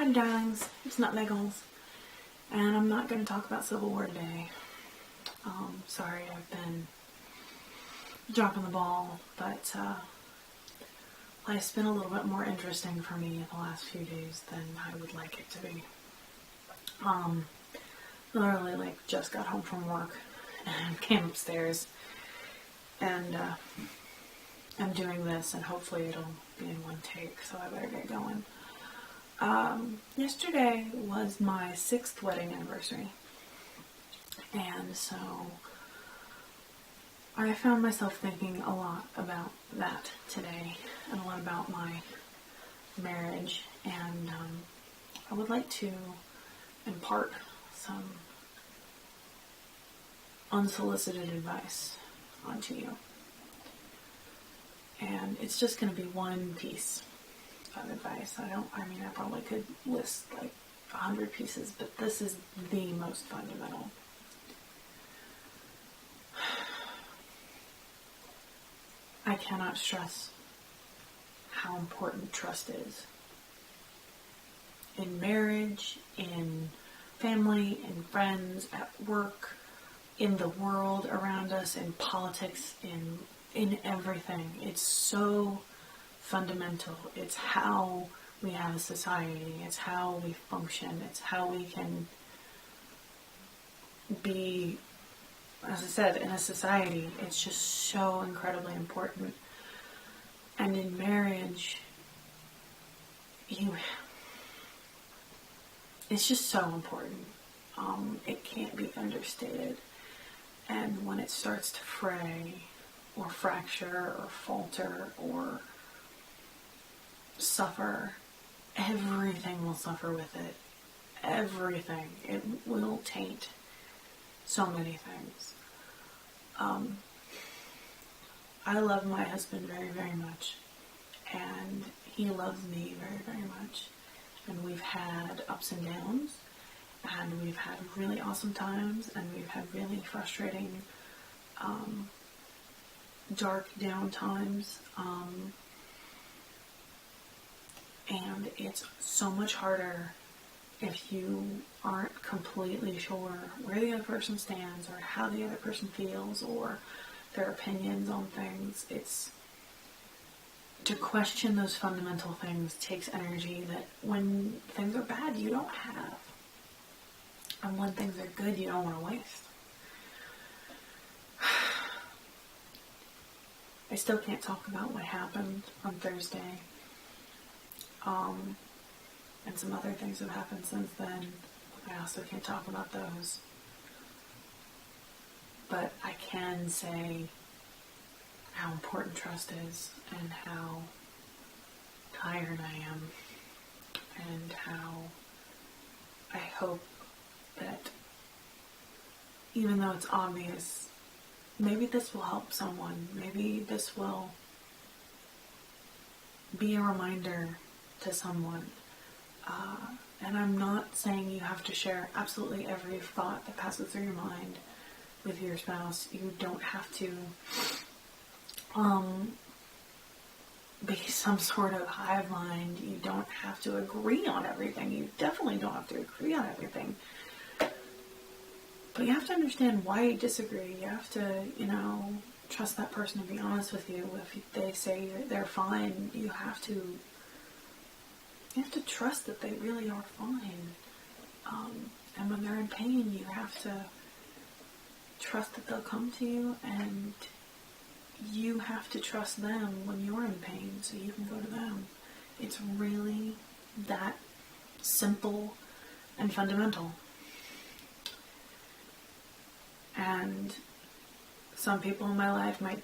Hi darlings, it's Nutmeggles, and I'm not going to talk about Civil War today. Sorry, I've been dropping the ball, but life's been a little bit more interesting for me the last few days than I would like it to be. Literally, just got home from work and came upstairs, and I'm doing this, and hopefully it'll be in one take, so I better get going. Yesterday was my 6th wedding anniversary, and so I found myself thinking a lot about that today, and a lot about my marriage, and I would like to impart some unsolicited advice onto you. And it's just going to be one piece of advice. I probably could list 100 pieces, but this is the most fundamental. I cannot stress how important trust is. In marriage, in family, in friends, at work, in the world around us, in politics, in everything. It's so fundamental. It's how we have a society. It's how we function. It's how we can be, as I said, in a society. It's just so incredibly important. And in marriage, it's just so important. It can't be understated. And when it starts to fray, or fracture, or falter, or suffer, everything will suffer with it. Everything. It will taint so many things. I love my husband very, very much, and he loves me very, very much, and we've had ups and downs, and we've had really awesome times, and we've had really frustrating, dark down times, and it's so much harder if you aren't completely sure where the other person stands, or how the other person feels, or their opinions on things. It's to question those fundamental things takes energy that when things are bad you don't have, and when things are good you don't want to waste. I still can't talk about what happened on Thursday. And some other things have happened since then. I also can't talk about those. But I can say how important trust is, and how tired I am, and how I hope that even though it's obvious, maybe this will help someone. Maybe this will be a reminder to someone. And I'm not saying you have to share absolutely every thought that passes through your mind with your spouse. You don't have to be some sort of hive mind. You don't have to agree on everything. You definitely don't have to agree on everything. But you have to understand why you disagree. You have to, trust that person to be honest with you. If they say they're fine, you have to trust that they really are fine. And when they're in pain, you have to trust that they'll come to you, and you have to trust them when you're in pain so you can go to them. It's really that simple and fundamental. And some people in my life might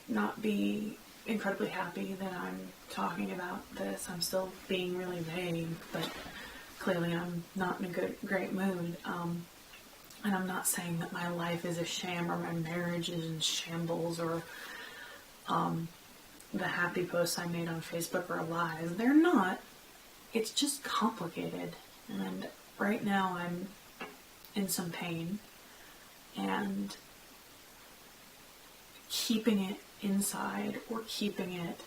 not be incredibly happy that I'm talking about this. I'm still being really vague, but clearly I'm not in a great mood. And I'm not saying that my life is a sham, or my marriage is in shambles, or the happy posts I made on Facebook are lies. They're not. It's just complicated. And right now I'm in some pain, and keeping it inside, or keeping it,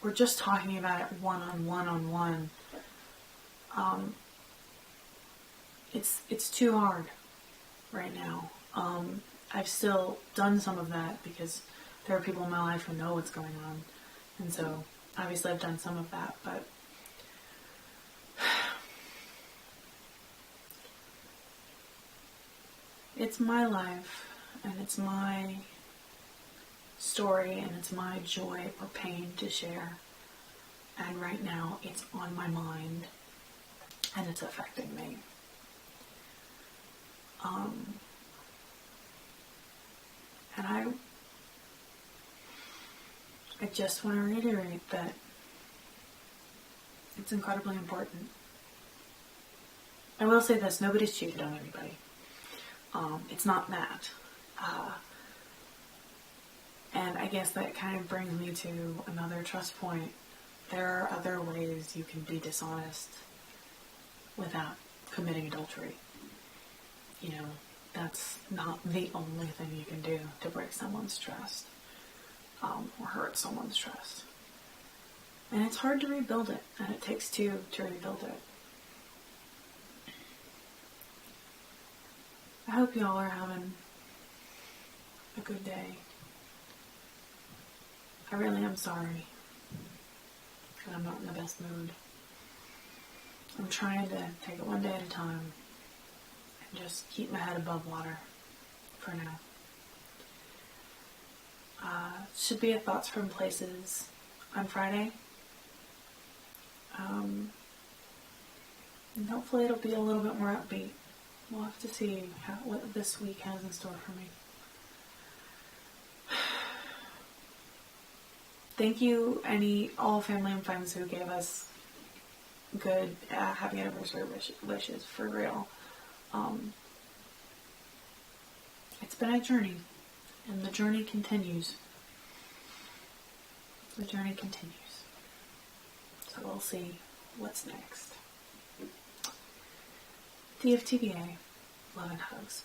or just talking about it one-on-one, It's too hard right now. I've still done some of that because there are people in my life who know what's going on, and so obviously I've done some of that, but it's my life, and it's my story, and it's my joy or pain to share. And right now, it's on my mind, and it's affecting me. And I just want to reiterate that it's incredibly important. I will say this, nobody's cheated on anybody. It's not that. And I guess that kind of brings me to another trust point. There are other ways you can be dishonest without committing adultery. You know, that's not the only thing you can do to break someone's trust, or hurt someone's trust. And it's hard to rebuild it, and it takes two to rebuild it. I hope y'all are having a good day. I really am sorry that I'm not in the best mood. I'm trying to take it one day at a time and just keep my head above water for now. Should be a Thoughts from Places on Friday. And hopefully it'll be a little bit more upbeat. We'll have to see what this week has in store for me. Thank you, all family and friends who gave us good happy anniversary wishes, for real. It's been a journey, and the journey continues. The journey continues. So we'll see what's next. DFTBA, love and hugs.